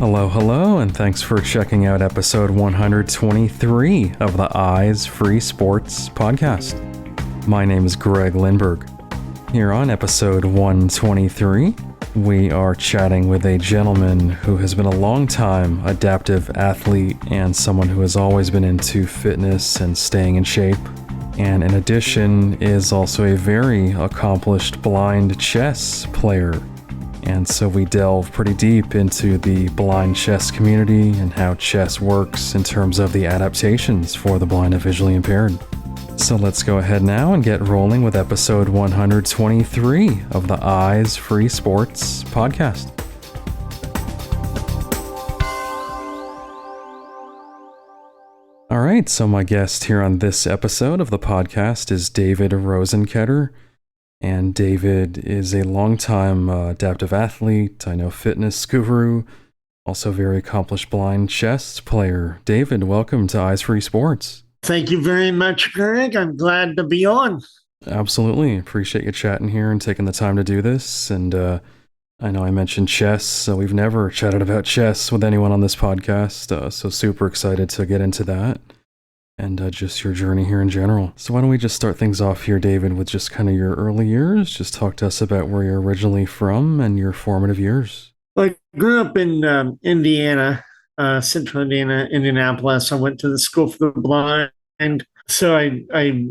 Hello, hello, and thanks for checking out episode 123 of the Eyes Free Sports podcast. My name is Greg Lindberg. Here on episode 123, we are chatting with a gentleman who has been a long-time adaptive athlete and someone who has always been into fitness and staying in shape. And in addition, is also a very accomplished blind chess player. And so we delve pretty deep into the blind chess community and how chess works in terms of the adaptations for the blind and visually impaired. So let's go ahead now and get rolling with episode 123 of the Eyes Free Sports podcast. All right, so my guest here on this episode of the podcast is David Rosenkoetter. And David is a longtime adaptive athlete, fitness guru, also very accomplished blind chess player. David, welcome to Eyes Free Sports. Thank you very much, Greg. I'm glad to be on. Absolutely. Appreciate you chatting here and taking the time to do this. And I know I mentioned chess, so we've never chatted about chess with anyone on this podcast, so super excited to get into that. And just your journey here in general. So why don't we just start things off here, David, with just kind of your early years? Just talk to us about where you're originally from and your formative years. I grew up in Indiana, central Indiana, Indianapolis. I went to the School for the Blind. So I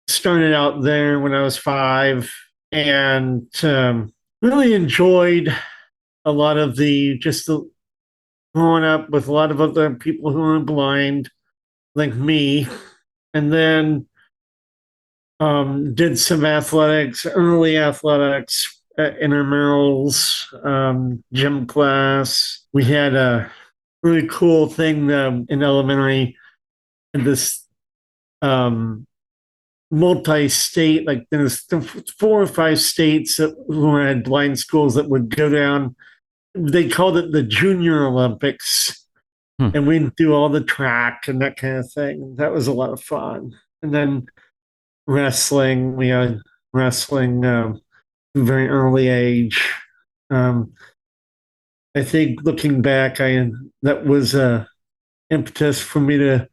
started out there when I was 5 and really enjoyed a lot of the growing up with a lot of other people who are blind, like me, and then did some early athletics, intramurals, gym class. We had a really cool thing in elementary, this multi-state, like there's 4 or 5 states who had blind schools that would go down. They called it the Junior Olympics. And we'd do all the track and that kind of thing. That was a lot of fun. And then wrestling, we had wrestling at a very early age. I think looking back, that was a impetus for me to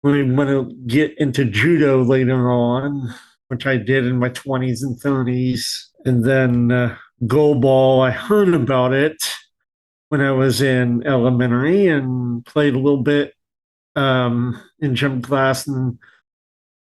really want to get into judo later on, which I did in my 20s and 30s. And then goalball, I heard about it when I was in elementary and played a little bit in gym class,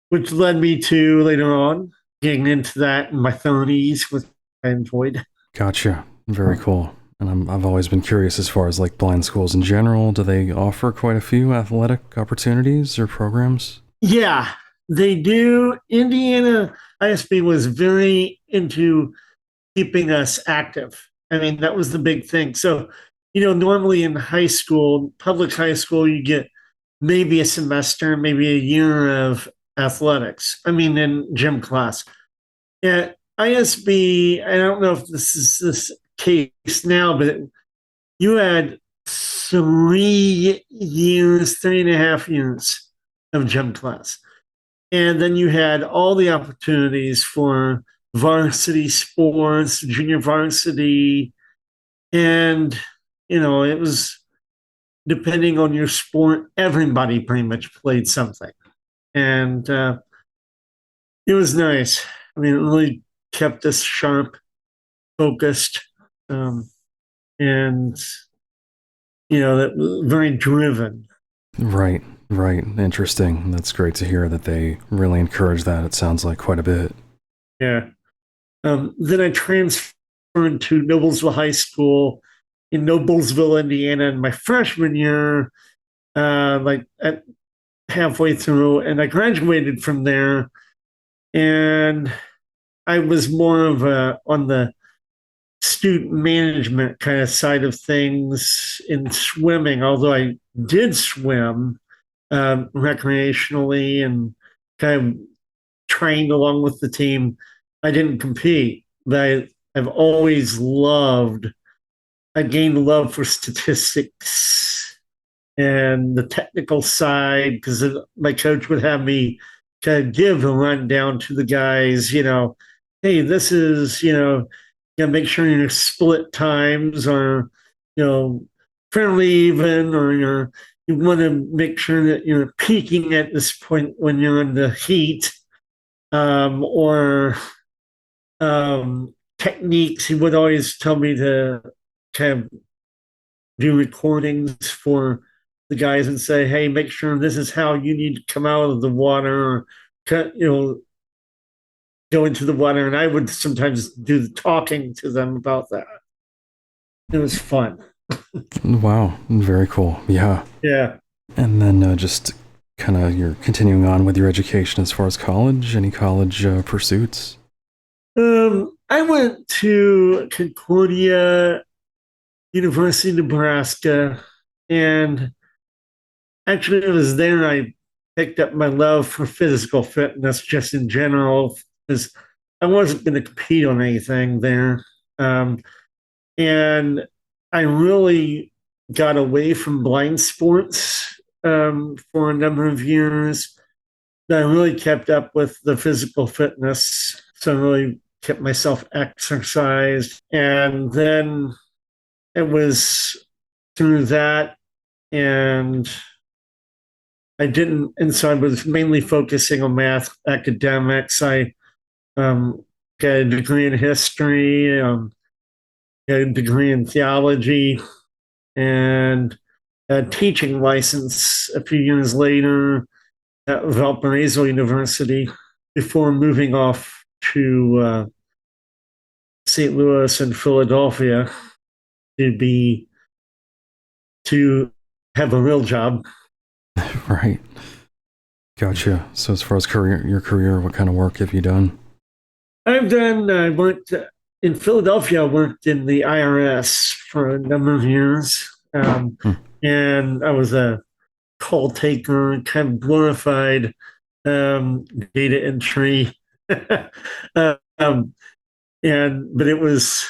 which led me to later on getting into that in my 30s, which I enjoyed. Gotcha. Very cool. And I've always been curious as far as like blind schools in general. Do they offer quite a few athletic opportunities or programs? Yeah, they do. Indiana ISB was very into keeping us active. I mean, that was the big thing. So, normally in high school, public high school, you get maybe a semester, maybe a year of athletics. In gym class. At ISB, I don't know if this is this case now, but you had 3.5 years of gym class. And then you had all the opportunities for varsity sports, junior varsity, and it was depending on your sport, everybody pretty much played something. And it was nice. It really kept us sharp, focused, and, that very driven. Right. Interesting. That's great to hear that they really encourage that. It sounds like quite a bit. Yeah. Then I transferred to Noblesville High School in Noblesville, Indiana, in my freshman year, halfway through, and I graduated from there. And I was more of on the student management kind of side of things in swimming, although I did swim recreationally and kind of trained along with the team. I didn't compete, but I've always I gained love for statistics and the technical side, because my coach would have me kind of give a rundown to the guys, hey, this is, make sure your split times are, fairly even, or you want to make sure that you're peaking at this point when you're in the heat, or techniques. He would always tell me to kind of do recordings for the guys and say, "Hey, make sure this is how you need to come out of the water, or go into the water." And I would sometimes do the talking to them about that. It was fun. Wow, very cool. Yeah. Yeah. And then just kind of you're continuing on with your education as far as college. Any college pursuits? I went to Concordia University, Nebraska, and actually, it was there I picked up my love for physical fitness, just in general, because I wasn't going to compete on anything there. Um, and I really got away from blind sports for a number of years. I really kept up with the physical fitness. So I really kept myself exercised. And then it was through that, and and so I was mainly focusing on math academics. I got a degree in history, got a degree in theology, and a teaching license a few years later at Valparaiso University before moving off to St. Louis and Philadelphia to be to have a real job. Right. Gotcha. So as far as your career, what kind of work have you done? I worked in Philadelphia. I worked in the IRS for a number of years. Hmm. And I was a call taker, kind of glorified data entry. um, but it was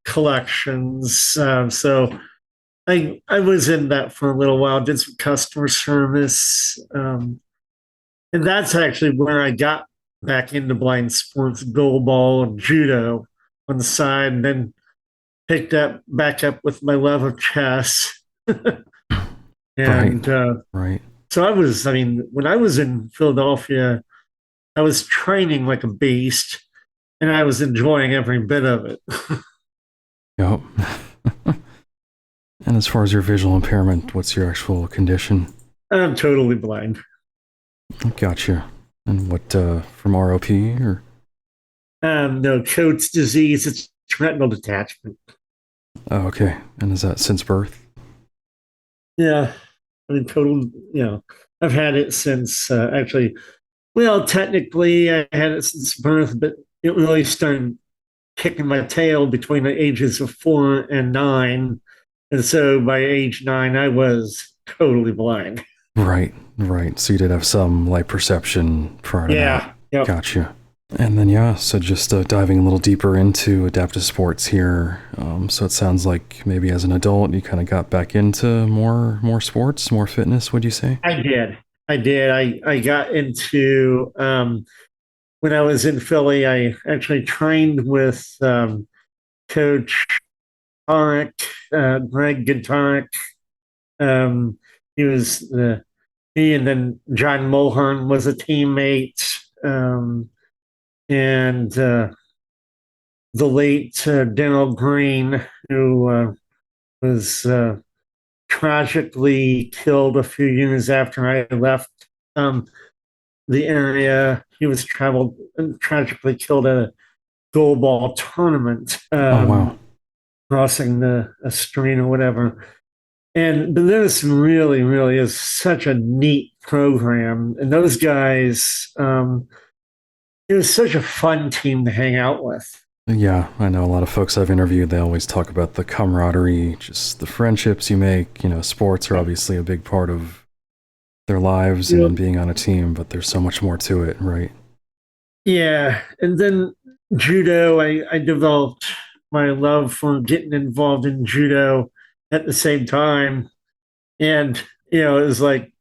collections. So I was in that for a little while, did some customer service. And that's actually where I got back into blind sports, goalball and judo on the side, and then picked up back up with my love of chess. And Right. so I mean, when I was in Philadelphia, I was training like a beast, and I was enjoying every bit of it. Yep. And as far as your visual impairment, what's your actual condition? I'm totally blind. Gotcha. And what, from ROP or? No, Coates disease, it's retinal detachment. Oh, okay. And is that since birth? Yeah. I mean, I've had it since actually, well, technically I had it since birth, but it really started kicking my tail between the ages of 4 and 9. And so by age 9, I was totally blind. Right, right. So you did have some light perception prior to that. Yep. Gotcha. And then, yeah, so just diving a little deeper into adaptive sports here. So it sounds like maybe as an adult, you kind of got back into more sports, more fitness, would you say? I got into, when I was in Philly, I actually trained with Coach Tarek, Greg Guitarek. He was he and then John Mulhern was a teammate. And the late Daryl Green, who was tragically killed a few years after I left the area. He was tragically killed at a goalball tournament, Oh, wow. crossing a stream or whatever. But this really, really is such a neat program. And those guys, it was such a fun team to hang out with. Yeah, I know a lot of folks I've interviewed, they always talk about the camaraderie, just the friendships you make. Sports are obviously a big part of their lives and being on a team, but there's so much more to it, right? Yeah. And then judo, I developed my love for getting involved in judo at the same time. And, it was like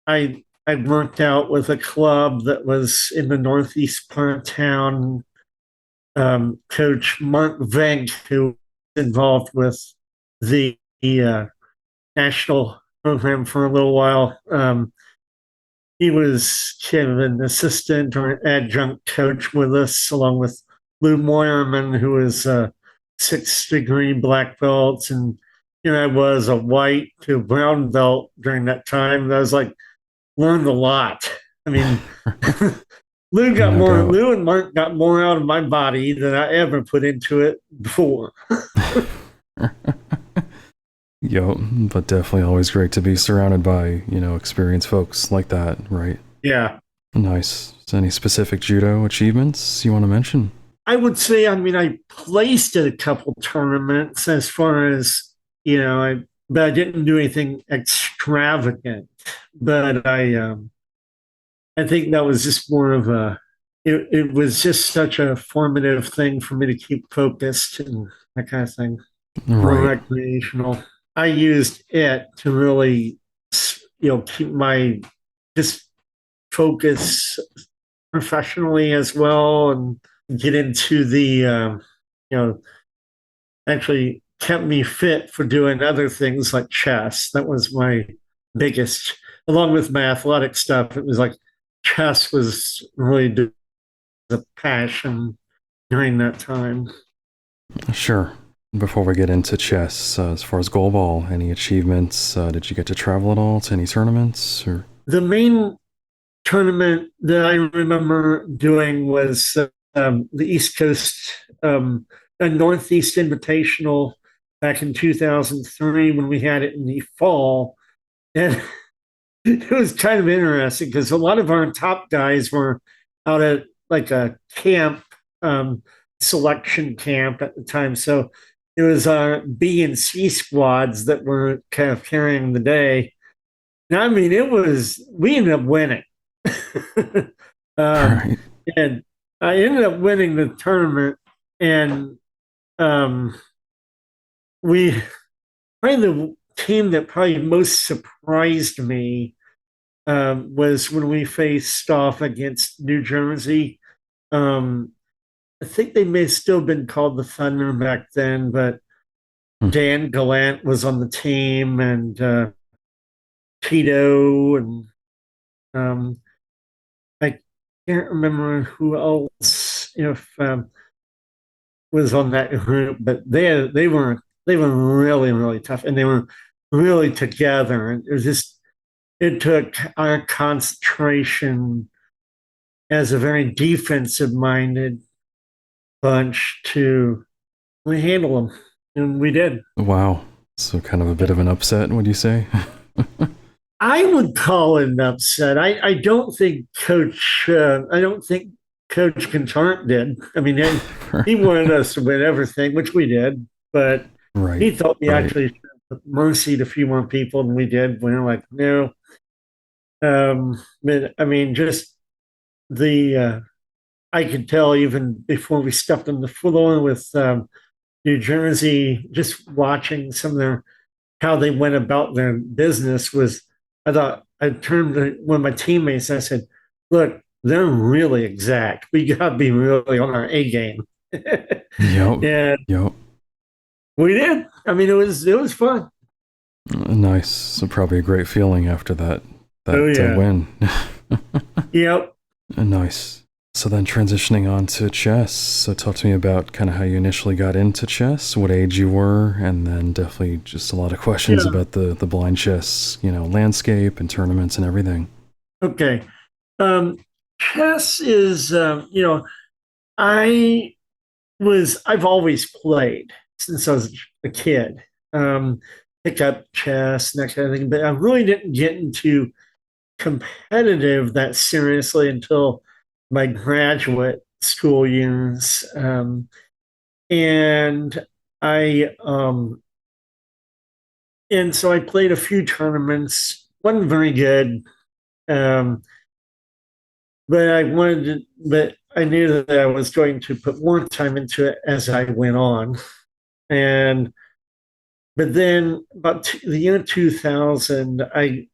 I worked out with a club that was in the northeast part of town. Coach Mark Venk, who was involved with the national program for a little while. He was kind of an assistant or an adjunct coach with us, along with Lou Moyerman, who was a 6th-degree black belt. And I was a white to brown belt during that time. And I was like, learned a lot. I mean, No doubt. Lou and Mark got more out of my body than I ever put into it before. Yo, but definitely always great to be surrounded by, experienced folks like that, right? Yeah. Nice. So any specific judo achievements you want to mention? I would say, I mean, I placed at a couple tournaments as far as, but I didn't do anything extravagant. But I think that was just more of it was just such a formative thing for me to keep focused and that kind of thing. More Right. recreational. I used it to really, keep my just focus professionally as well, and get into the, actually kept me fit for doing other things like chess. That was my biggest, along with my athletic stuff. It was like chess was really the passion during that time. Sure. Before we get into chess, as far as goalball, any achievements? Did you get to travel at all to any tournaments? Or The main tournament that I remember doing was the East Coast, a Northeast Invitational back in 2003 when we had it in the fall. And it was kind of interesting because a lot of our top guys were out at like a camp, selection camp at the time. So it was our B and C squads that were kind of carrying the day. And I mean, we ended up winning. um, right. and I ended up winning the tournament. And um, we, probably the team that probably most surprised me was when we faced off against New Jersey. Um, I think they may have still been called the Thunder back then, but Hmm. Dan Gallant was on the team, and Tito, and I can't remember who else if was on that group, but they were really really tough, and they were really together, and it took our concentration as a very defensive minded bunch to handle them, and we did. Wow. So kind of a bit of an upset, would you say? I would call it an upset. I don't think Coach Contart did. I mean, he wanted us to win everything, which we did, but Right. he thought we Right. actually mercied a few more people than we did. We were like, no. But I mean, just the I could tell even before we stepped on the floor with New Jersey, just watching some of their how they went about their business was. I thought I turned to one of my teammates and I said, "Look, they're really exact. We got to be really on our A game." Yep. And Yep. we did. I mean, it was fun. Nice. So probably a great feeling after that Oh yeah. win. Yep. Nice. So then transitioning on to chess. So talk to me about kind of how you initially got into chess, what age you were, and then definitely just a lot of questions Yeah. about the blind chess, landscape and tournaments and everything. Okay. Um, chess is, I I've always played since I was a kid. Um, Pick up chess and that kind of thing, but I really didn't get into competitive that seriously until my graduate school years. And I and so I played a few tournaments, wasn't very good. Um, but I knew that I was going to put more time into it as I went on. And but then about the year 2000, I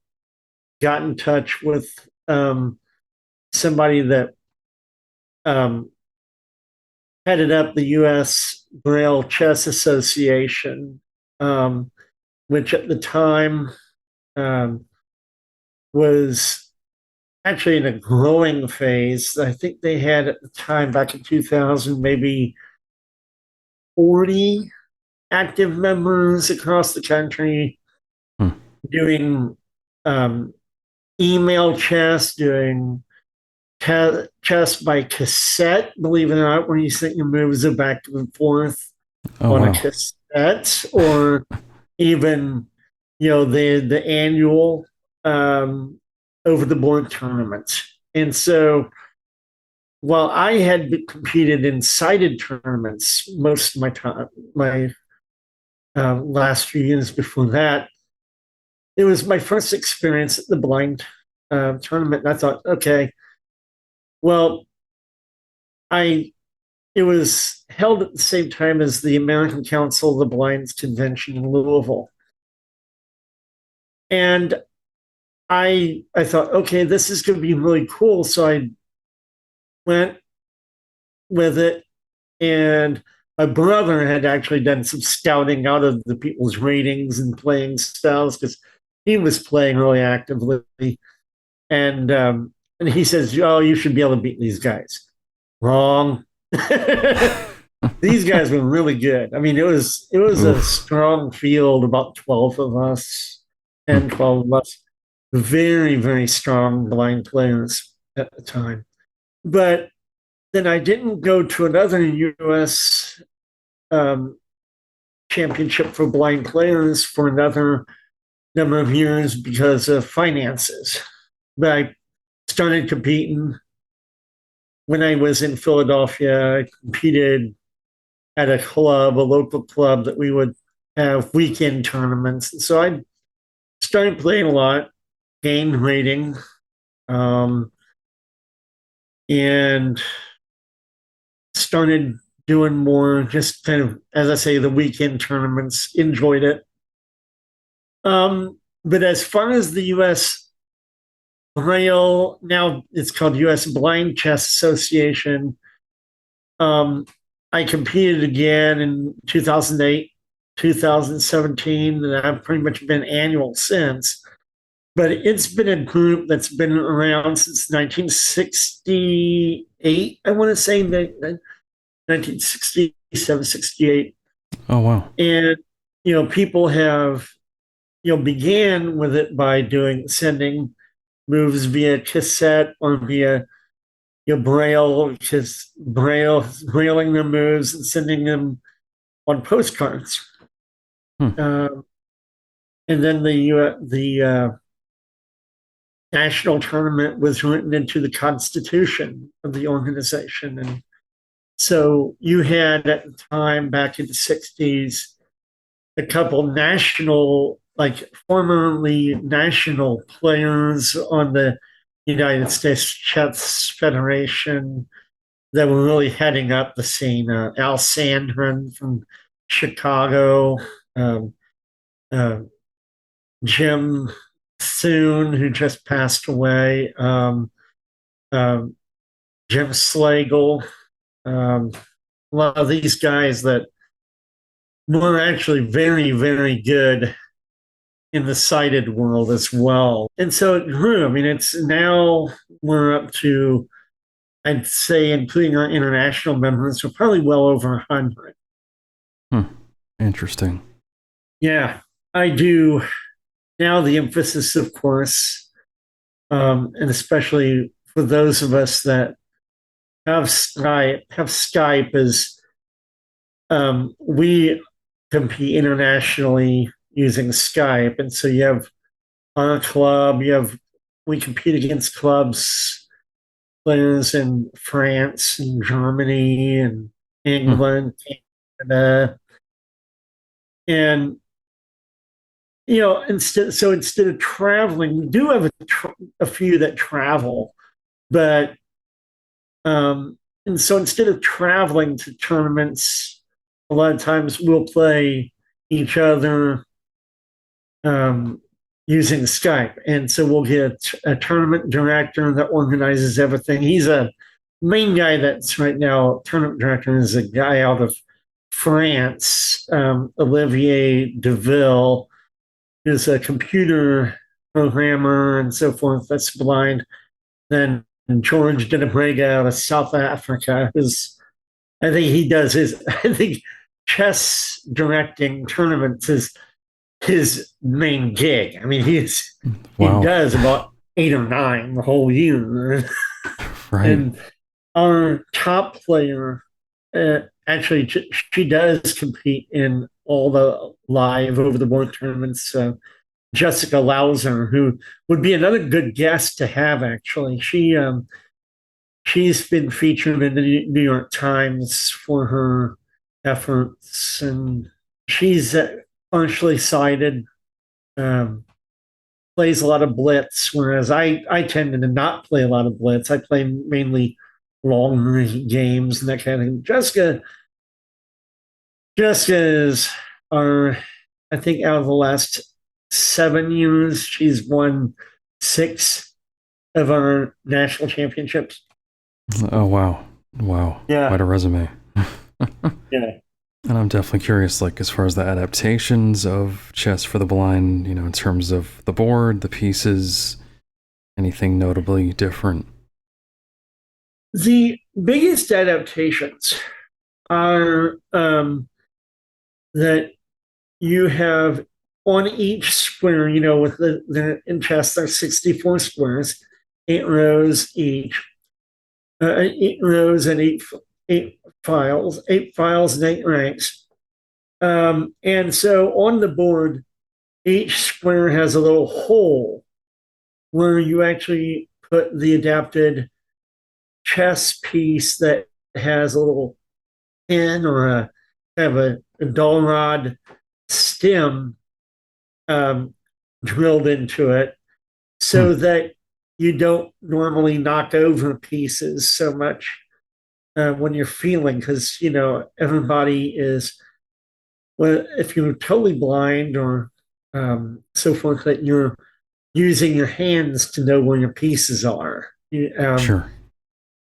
got in touch with somebody that um, headed up the U.S. Braille Chess Association, which at the time um, was actually in a growing phase. I think they had at the time, back in 2000, maybe 40 active members across the country Hmm. doing um, email chess, doing chess by cassette, believe it or not, where you sent your moves back and forth Oh, on a wow. cassette, or even, the annual um, over the board tournaments. And so while I had competed in sided tournaments most of my time, my last few years before that, it was my first experience at the blind tournament. And I thought, okay, well, I it was held at the same time as the American Council of the Blind's convention in Louisville. And I thought, okay, this is going to be really cool. So I went with it, and my brother had actually done some scouting out of the people's ratings and playing styles because he was playing really actively, and and he says, "Oh, you should be able to beat these guys." Wrong. These guys were really good. I mean, it was a Oof. strong field, about 12 of us, Hmm. 10, 12 of us, very, very strong blind players at the time. But then I didn't go to another US um, championship for blind players for another number of years because of finances. But I started competing when I was in Philadelphia. I competed at a local club that we would have weekend tournaments. And so I started playing a lot, gained rating, um, and started doing more, just kind of, as I say, the weekend tournaments. Enjoyed it. But as far as the U.S. Braille, now it's called U.S. Blind Chess Association. Um, I competed again in 2008, 2017, and I've pretty much been annual since. But it's been a group that's been around since 1968. I want to say that 1967, 68. Oh, wow. And, people have, began with it by sending moves via cassette or via, braille, just brailing their moves and sending them on postcards. Hmm. Um, and then the national tournament was written into the constitution of the organization. And so you had at the time, back in the 60s, a couple national, like formerly national players on the United States Chess Federation that were really heading up the scene. Al Sandrin from Chicago, um, uh, Jim Thune, who just passed away, um, Jim Slagle, um, a lot of these guys that were actually very, very good in the sighted world as well. And so it grew. I mean, it's now we're up to, I'd say, including our international members, we're probably well over 100. Hmm. Interesting. Yeah, I do. Now the emphasis, of course, and especially for those of us that have Skype as we compete internationally using Skype. And so you have our club, we compete against clubs, players in France and Germany and Hmm. England, Canada. And, instead of traveling, we do have a few that travel, but, and so instead of traveling to tournaments, a lot of times we'll play each other um, using Skype. And so we'll get a tournament director that organizes everything. He's a main guy that's right now, tournament director is a guy out of France, Olivier Deville is a computer programmer and so forth that's blind. Then George Denabrega out of South Africa is, I think he does his, I think chess directing tournaments is his main gig. I mean, he Wow. does about 8 or 9 the whole year. Right. And our top player, actually, she does compete in all the live over the board tournaments. Jessica Lauser, who would be another good guest to have. Actually, she's been featured in the New York Times for her efforts, and she's partially sighted. Um, Plays a lot of blitz, whereas I tended to not play a lot of blitz. I play mainly long games and that kind of thing. Jessica is our, I think out of the last 7 years, she's won 6 of our national championships. Oh, wow. Wow. Yeah. Quite a resume. Yeah. And I'm definitely curious, like, as far as the adaptations of chess for the blind, in terms of the board, the pieces, anything notably different? The biggest adaptations are that you have on each square, with in chess, there's 64 squares, 8 rows each, 8 rows and eight files, 8 files and 8 ranks. And so on the board, each square has a little hole where you actually put the adapted chess piece that has a little pin or a kind of a dull rod stem drilled into it Hmm. so that you don't normally knock over pieces so much when you're feeling, because everybody is, well, if you're totally blind or so forth, that you're using your hands to know where your pieces are, Sure.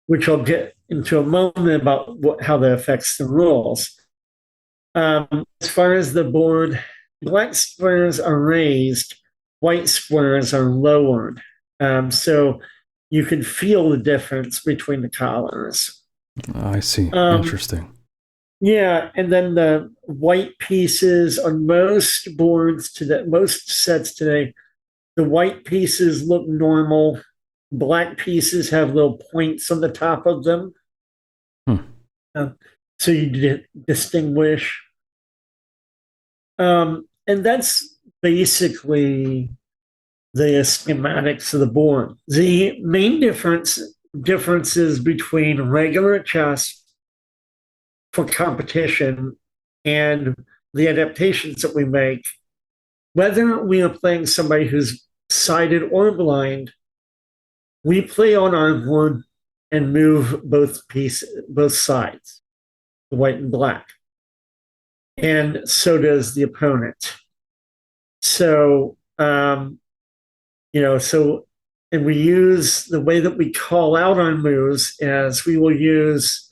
which I'll get into a moment about how that affects the rules. As far as the board, black squares are raised, white squares are lowered. So you can feel the difference between the colors. I see. Um, Interesting. yeah, and then the white pieces on most boards today, most sets today, the white pieces look normal. Black pieces have little points on the top of them. Hmm. So you distinguish. And that's basically the schematics of the board. The main differences between regular chess for competition and the adaptations that we make, whether we are playing somebody who's sighted or blind, we play on our board and move both sides, the white and black. And so does the opponent. So, so, and we use the way that we call out our moves as we will use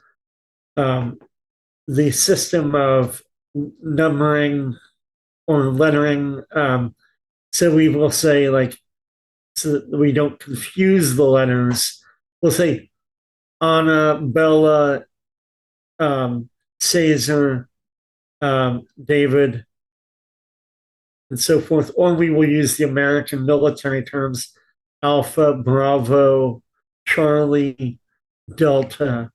the system of numbering or lettering. So we will say, like, so that we don't confuse the letters, we'll say Anna, Bella, Caesar, David, and so forth. Or we will use the American military terms Alpha, Bravo, Charlie, Delta,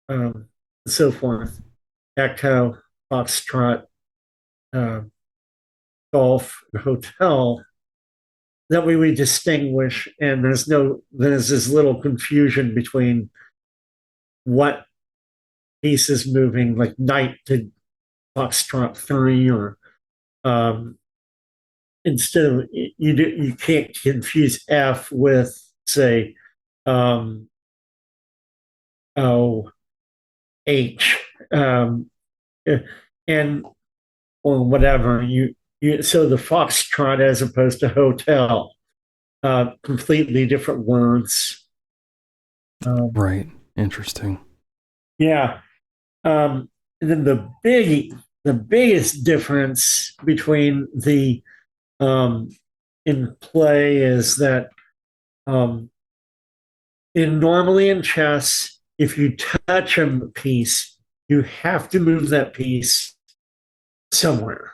and so forth. Echo, Foxtrot, uh, Golf, Hotel. That way we distinguish, and there's this little confusion between what piece is moving, like Knight to Foxtrot 3, or um, instead of you can't confuse F with, say, um, oh, H, and or whatever you. So the Foxtrot as opposed to hotel, completely different words. Right. Interesting. Yeah. Um, and then the biggest difference between the in play is that um, normally in chess, if you touch a piece, you have to move that piece somewhere.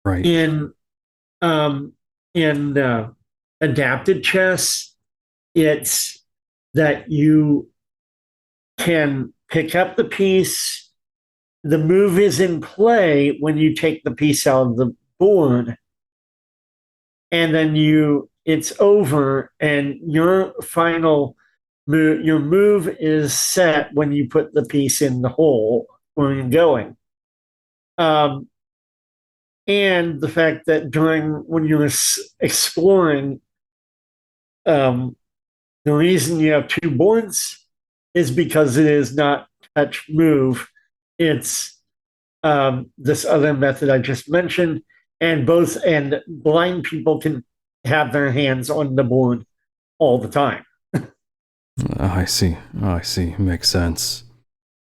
Right. In um, adapted chess, it's that you can pick up the piece. The move is in play when you take the piece out of the board, and then it's over, and your final move, your move is set when you put the piece in the hole where you're going. Um, and the fact that when you're exploring, um, the reason you have two boards is because it is not touch move. It's this other method I just mentioned, and blind people can have their hands on the board all the time. I see. I see. Makes sense.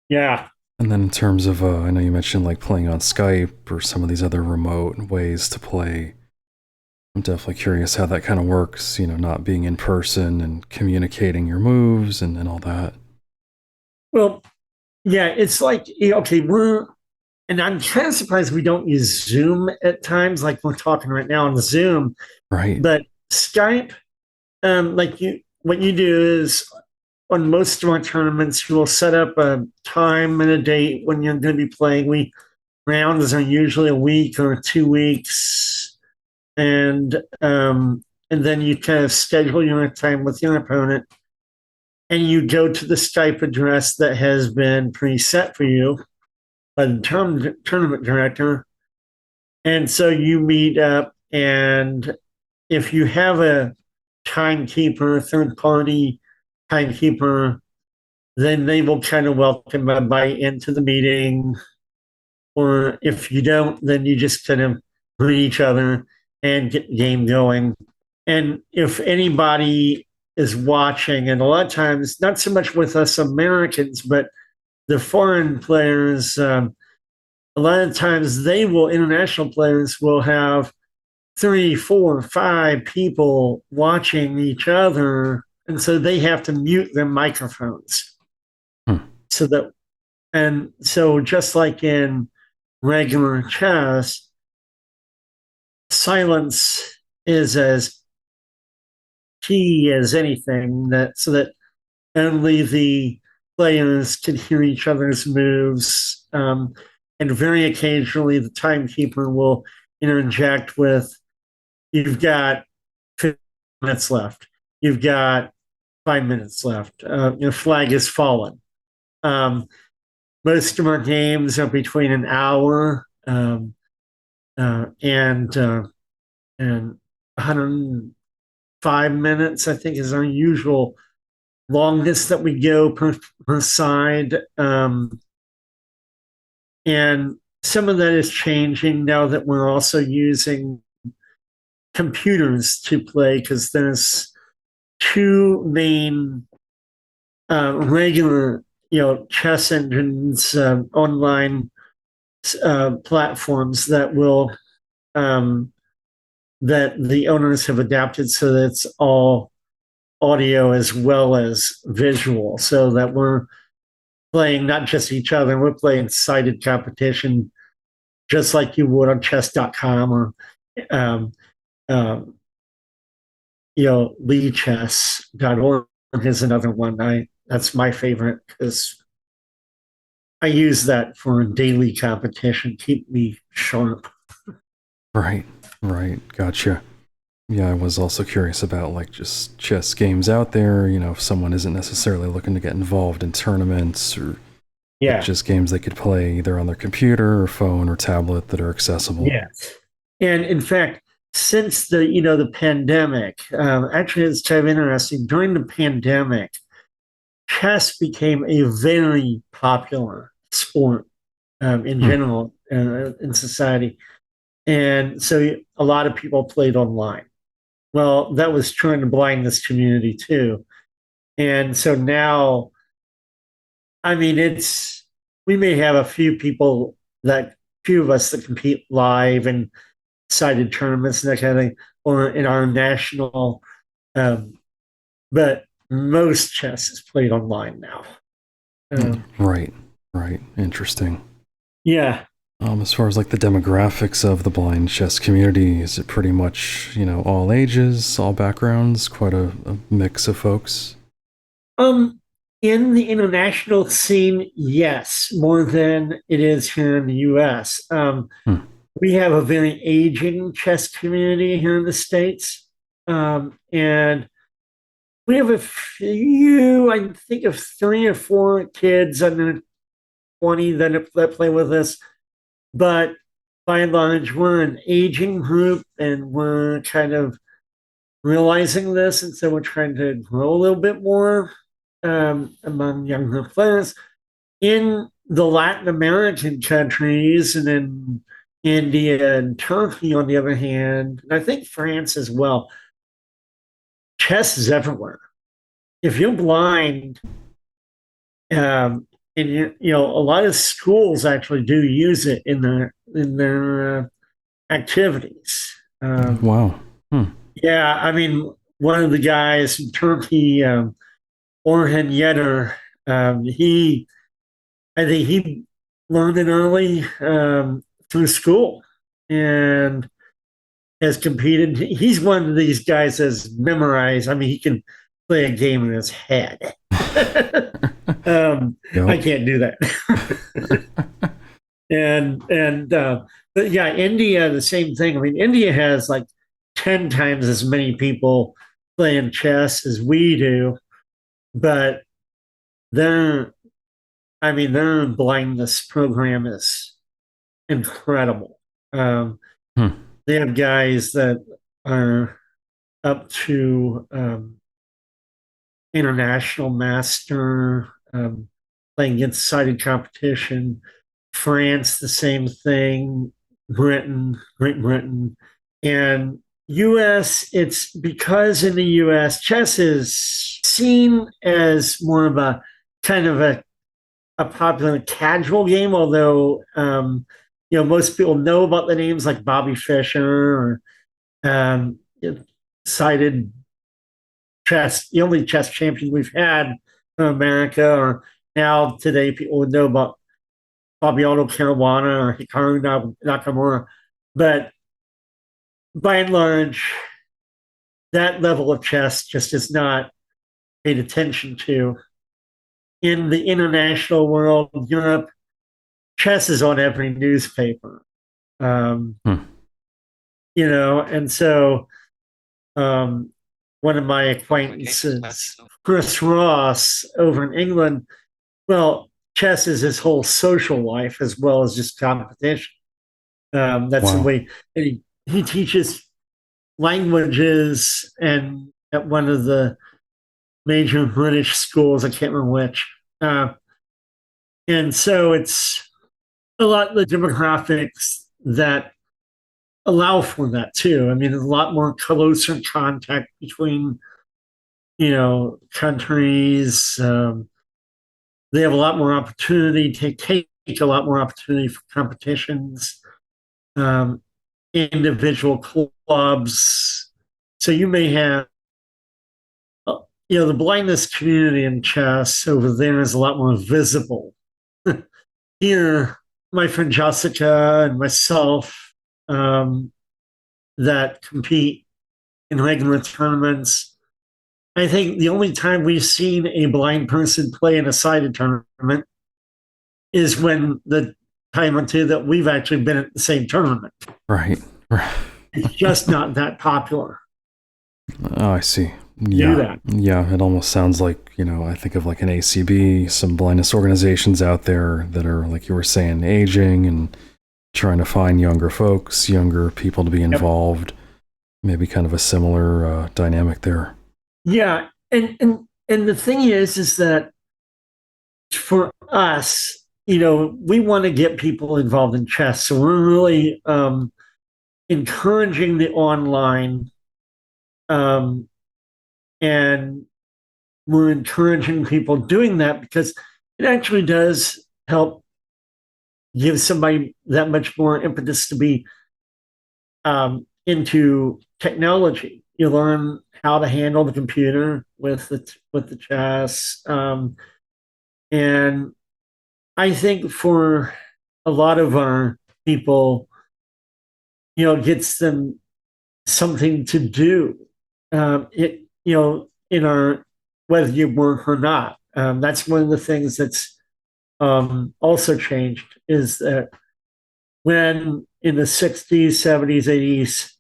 Yeah. And then in terms of, I know you mentioned like playing on Skype or some of these other remote ways to play. I'm definitely curious how that kind of works, not being in person and communicating your moves and all that. Well, yeah, it's like, okay, and I'm kind of surprised we don't use Zoom at times, like we're talking right now on the Zoom, Right. but Skype, what you do is on most of our tournaments, you will set up a time and a date when you're going to be playing. Rounds are usually a week or 2 weeks, and then you kind of schedule your time with your opponent, and you go to the Skype address that has been preset for you by the tournament director, and so you meet up, and if you have a timekeeper, third party timekeeper, then they will kind of welcome everybody into the meeting. Or if you don't, then you just kind of greet each other and get the game going. And if anybody is watching, and a lot of times, not so much with us Americans, but the foreign players, a lot of times international players will have 3, 4, 5 people watching each other. And so they have to mute their microphones. Hmm. So just like in regular chess, silence is as key as anything, so that only the players can hear each other's moves. And very occasionally, the timekeeper will interject with, "You've got 15 minutes left. You've got 5 minutes left. Your flag has fallen." Most of our games are between an hour and 105 minutes, I think, is our usual longest that we go per side. And some of that is changing now that we're also using computers to play, because there's two main regular, chess engines, online platforms that the owners have adapted so that it's all audio as well as visual, so that we're playing not just each other, we're playing cited competition just like you would on chess.com or um, um, leechess.org is another one. That's my favorite because I use that for daily competition, keep me sharp. Right. Right. Gotcha. Yeah, I was also curious about like just chess games out there, if someone isn't necessarily looking to get involved in tournaments or like Yeah. just games they could play either on their computer or phone or tablet that are accessible. Yes. And in fact, since the pandemic, actually, it's kind of interesting. During the pandemic, chess became a very popular sport in general in society, and so a lot of people played online. Well, that was trying to blind this community too, and so now, I mean, we may have a few of us that compete live in sided tournaments and that kind of thing, or in our national. Um, but most chess is played online now. Right, right. Interesting. Yeah. As far as like the demographics of the blind chess community, is it pretty much, all ages, all backgrounds, quite a mix of folks? Um, in the international scene, yes, more than it is here in the US. Hmm. We have a very aging chess community here in the States. And we have I think of 3 or 4 kids under 20 that play with us. But by and large, we're an aging group and we're kind of realizing this. And so we're trying to grow a little bit more among younger players. In the Latin American countries and in India and Turkey, on the other hand, and I think France as well, chess is everywhere. If you're blind, and a lot of schools actually do use it in their activities. Wow. Hmm. Yeah, I mean, one of the guys from Turkey, Orhan Yener, he I think he learned it early through school and has competed. He's one of these guys that's memorized. I mean, he can play a game in his head. I can't do that. But yeah, India, the same thing. I mean, India has like 10 times as many people playing chess as we do, but their their blindness program is incredible. Hmm. They have guys that are up to international master, playing against sided competition. France, the same thing. Great Britain, and U.S. It's because in the U.S. chess is seen as more of a kind of a popular casual game, although most people know about the names like Bobby Fischer or um, cited chess, the only chess champion we've had in America, or now today people would know about Fabiano Caruana or Hikaru Nakamura. But by and large, that level of chess just is not paid attention to. In the international world, Europe, chess is on every newspaper. Um, Hmm. and so one of my acquaintances, Chris Ross, over in England, well, chess is his whole social life as well as just competition. That's the Wow. way he teaches languages and at one of the major British schools, I can't remember which. And so it's a lot of the demographics that allow for that too. I mean, there's a lot more closer contact between, countries. They have a lot more opportunity, take a lot more opportunity for competitions, um, individual clubs. So you may have, the blindness community in chess over there is a lot more visible. Here, my friend Jessica and myself that compete in regular tournaments, I think the only time we've seen a blind person play in a sided tournament is when the time or two that we've actually been at the same tournament. Right. It's just not that popular. Oh, I see. Do that. Yeah, it almost sounds like, I think of like an ACB, some blindness organizations out there that are, like you were saying, aging and trying to find younger folks, younger people to be involved. Yep. Maybe kind of a similar dynamic there. Yeah, and the thing is that for us, we want to get people involved in chess, so we're really encouraging the online, and we're encouraging people doing that because it actually does help gives somebody that much more impetus to be into technology. You learn how to handle the computer with the chess, and I think for a lot of our people, it gets them something to do. It in our whether you work or not. That's one of the things that's also changed is that when in the 60s, 70s, 80s,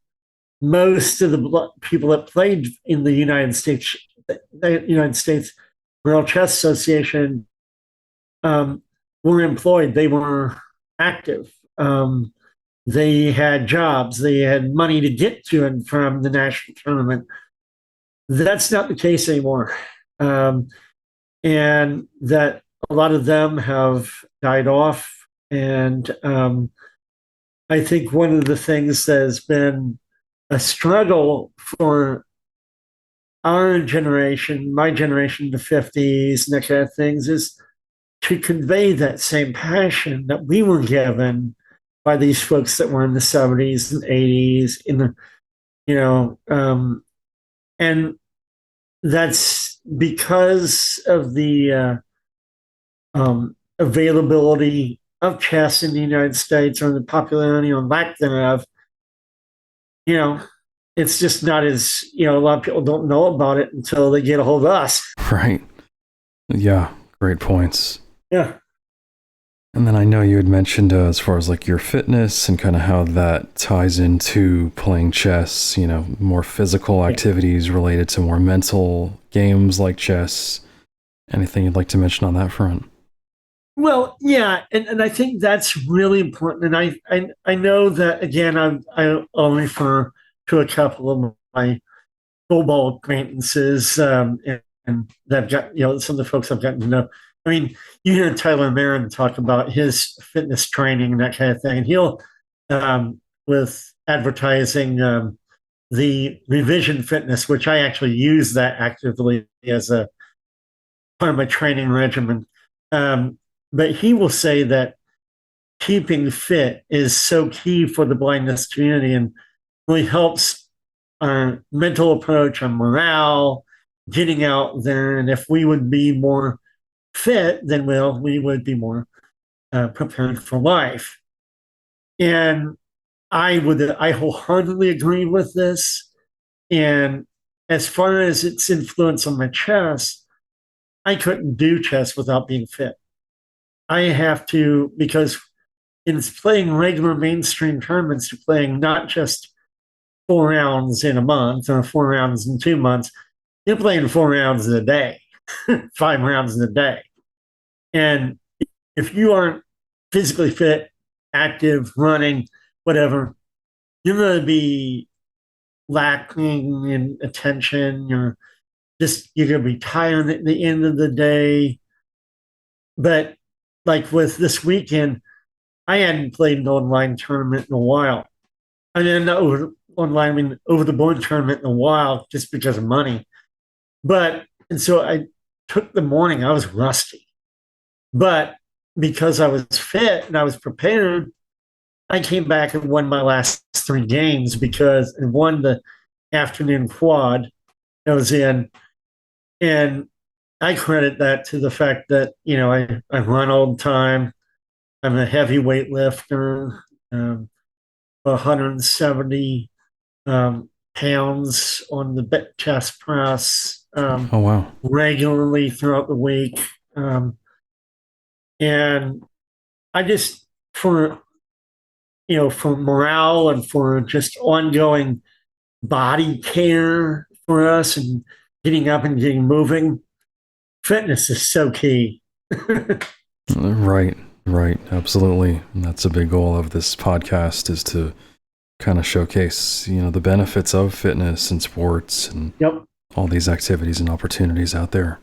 most of the people that played in the United States World Chess Association were employed. They were active. They had jobs. They had money to get to and from the national tournament. That's not the case anymore. And that a lot of them have died off. And I think one of the things that has been a struggle for our generation, my generation, the 50s, and that kind of things, is to convey that same passion that we were given by these folks that were in the 70s and 80s, and that's because of the availability of chess in the United States, or the popularity or lack thereof. It's just not as, a lot of people don't know about it until they get a hold of us. Right. Yeah. Great points. Yeah. And then I know you had mentioned as far as like your fitness and kind of how that ties into playing chess, more physical activities related to more mental games like chess. Anything you'd like to mention on that front? Well, yeah, and I think that's really important. And I know that, again, I'll refer to a couple of my football acquaintances, and that I've got, some of the folks I've gotten to know. I mean, you hear Tyler Marin talk about his fitness training and that kind of thing, and he'll, with advertising, the revision fitness, which I actually use that actively as a part of my training regimen. But he will say that keeping fit is so key for the blindness community and really helps our mental approach, our morale, getting out there. And if we would be more fit, then we would be more prepared for life. And I wholeheartedly agree with this. And as far as its influence on my chess, I couldn't do chess without being fit. I have to, because in playing regular mainstream tournaments, you're playing not just 4 rounds in a month or 4 rounds in 2 months. You're playing 4 rounds in a day, 5 rounds in a day. And if you aren't physically fit, active, running, whatever, you're going to be lacking in attention. You're going to be tired at the end of the day. But like with this weekend, I hadn't played an online tournament in a while. I mean, not over the board tournament in a while, just because of money. And so I took the morning, I was rusty. But because I was fit and I was prepared, I came back and won my last 3 games and won the afternoon quad I was in. And I credit that to the fact that, I run all the time. I'm a heavy weightlifter, 170 pounds on the chest press Oh, wow. regularly throughout the week. And I just, for morale and for just ongoing body care for us and getting up and getting moving, fitness is so key. Right. Absolutely. And that's a big goal of this podcast, is to kind of showcase, the benefits of fitness and sports and all these activities and opportunities out there.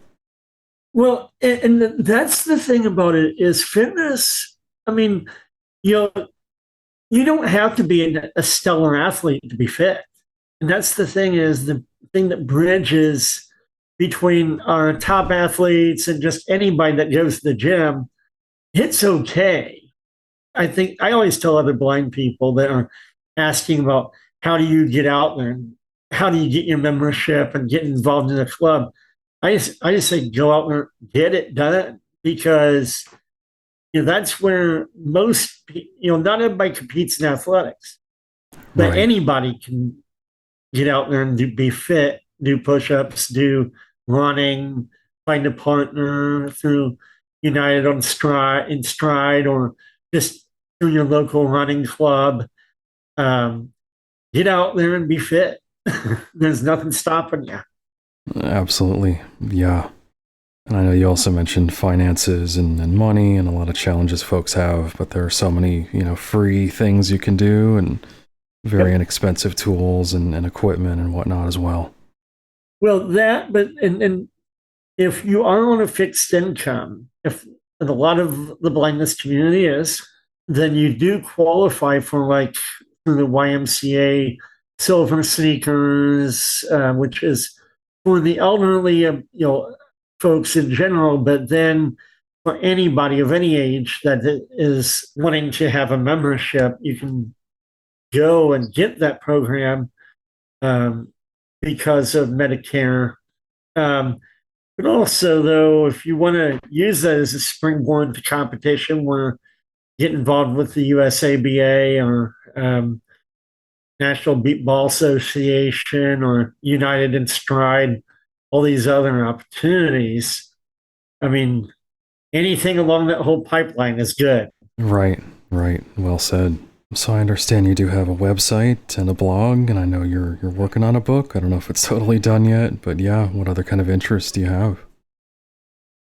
Well, and that's the thing about it is fitness. I mean, you don't have to be a stellar athlete to be fit. And that's the thing, is the thing that bridges between our top athletes and just anybody that goes to the gym. It's okay I think I always tell other blind people that are asking about how do you get out there and how do you get your membership and get involved in a club. I just say go out there, get it done, because that's where not everybody competes in athletics, but Right. anybody can get out there and be fit, do push-ups, do running, find a partner through United on Stride, or just through your local running club. Um, get out there and be fit. There's nothing stopping you. Absolutely. Yeah. And I know you also mentioned finances and money and a lot of challenges folks have, but there are so many, free things you can do and very Yep. inexpensive tools and equipment and whatnot as well. Well, and if you are on a fixed income, if and a lot of the blindness community is, then you do qualify for like through the YMCA Silver Sneakers, which is for the elderly, folks in general, but then for anybody of any age that is wanting to have a membership, you can go and get that program um, because of Medicare. Um, but also, though, if you want to use that as a springboard to competition, where get involved with the USABA or National Beat Ball Association or United in Stride, all these other opportunities. I mean, anything along that whole pipeline is good. Right, right. Well said. So I understand you do have a website and a blog, and I know you're working on a book. I don't know if it's totally done yet, but yeah, what other kind of interests do you have?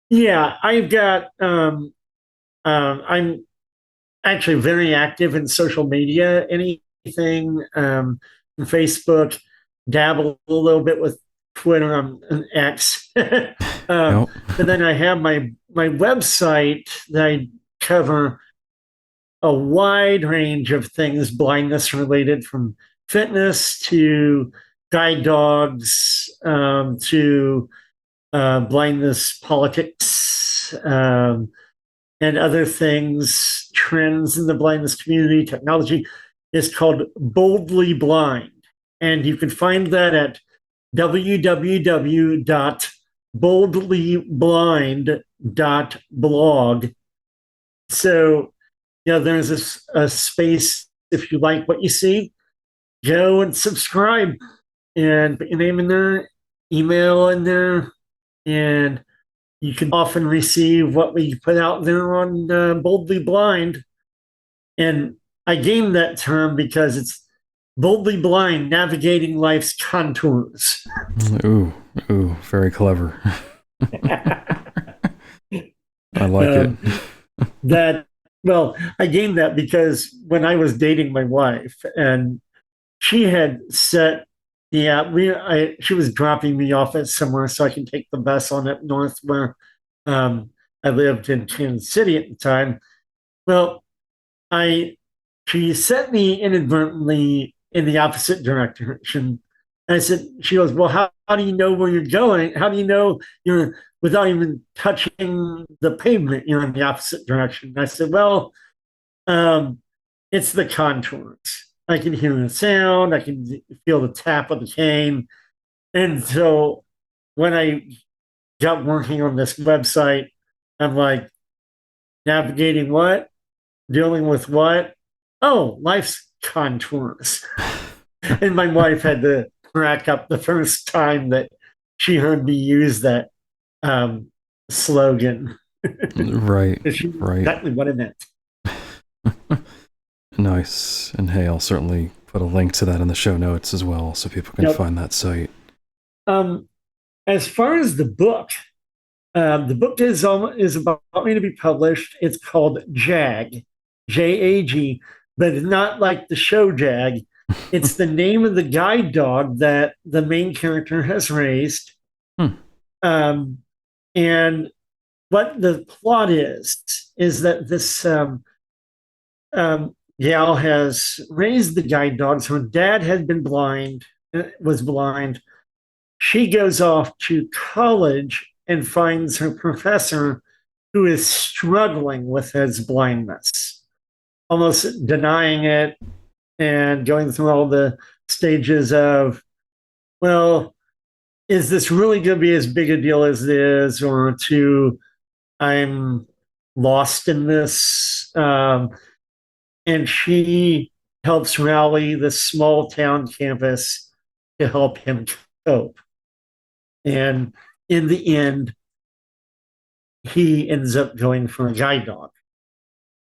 Yeah, I've got. I'm actually very active in social media. Anything Facebook, dabble a little bit with Twitter. I'm an X. Yep. But then I have my website that I cover a wide range of things blindness related, from fitness to guide dogs, to blindness politics, and other things, trends in the blindness community, technology. Is called Boldly Blind. And you can find that at www.boldlyblind.blog. So, there's a space. If you like what you see, go and subscribe and put your name in there, email in there, and you can often receive what we put out there on Boldly Blind. And I gained that term because it's boldly blind, navigating life's contours. Ooh, ooh, very clever. I like it. um, that well, I gained that because when I was dating my wife, and she had set, she was dropping me off at somewhere so I can take the bus on up north where um, I lived in Kansas City at the time. Well, I she set me inadvertently in the opposite direction. And I said, she goes, well, how do you know where you're going? How do you know you're, without even touching the pavement, you're in the opposite direction? And I said, well, um, it's the contours. I can hear the sound. I can feel the tap of the cane. And so when I got working on this website, I'm like, navigating what? Dealing with what? Oh, life's contours. And my wife had to crack up the first time that she heard me use that slogan. Right, She knew right. exactly what it meant. Nice. And hey, I'll certainly put a link to that in the show notes as well so people can Yep. find that site. Um, as far as the book is about me to be published. It's called Jag, JAG, but it's not like the show Jag. It's the name of the guide dog that the main character has raised. Hmm. Um, and what the plot is that this gal has raised the guide dogs. Her dad had been blind, was blind. She goes off to college and finds her professor who is struggling with his blindness. almost denying it and going through all the stages of, well, is this really going to be as big a deal as it is, or to I'm lost in this? And she helps rally the small town campus to help him cope. And in the end, he ends up going for a guide dog.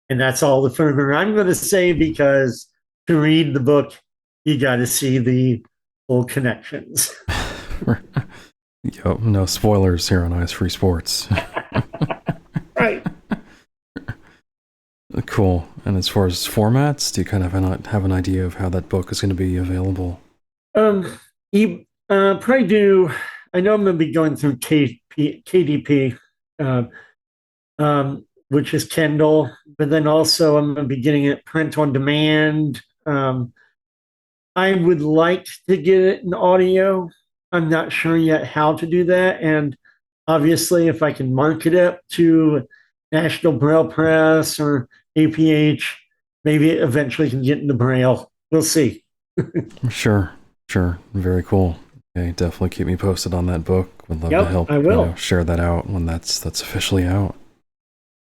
And that's all the further I'm going to say, because to read the book, you got to see the full connections. Yep, no spoilers here on Eyes Free Sports. Right. Cool. And as far as formats, do you kind of have an idea of how that book is going to be available? You probably do. I know I'm going to be going through KDP, which is Kindle, but then also I'm going to be getting it print on demand. I would like to get it in audio. I'm not sure yet how to do that. And obviously, if I can market it to National Braille Press or APH, maybe it eventually can get into Braille. We'll see. Sure. Very cool. Okay, definitely keep me posted on that book. Would love to help. I will share that out when that's officially out.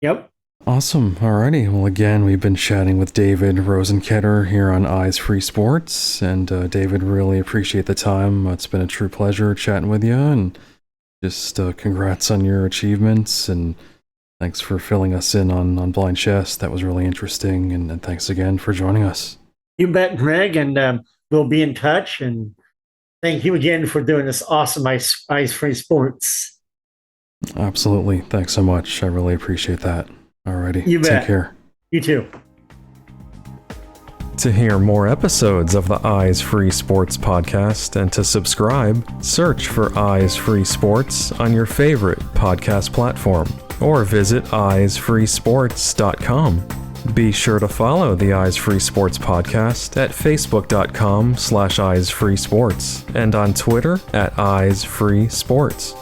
Yep. Awesome. Alrighty. Well, again, we've been chatting with David Rosenkoetter here on Eyes Free Sports. And David, really appreciate the time. It's been a true pleasure chatting with you. And just congrats on your achievements. And thanks for filling us in on Blind Chess. That was really interesting. And thanks again for joining us. You bet, Greg. And we'll be in touch. And thank you again for doing this awesome Eyes Free Sports. Absolutely. Thanks so much. I really appreciate that. Alrighty. You bet. Take care. You too. To hear more episodes of the Eyes Free Sports podcast and to subscribe, search for Eyes Free Sports on your favorite podcast platform or visit eyesfreesports.com. Be sure to follow the Eyes Free Sports podcast at facebook.com/eyesfreesports and on Twitter at Eyes Free Sports.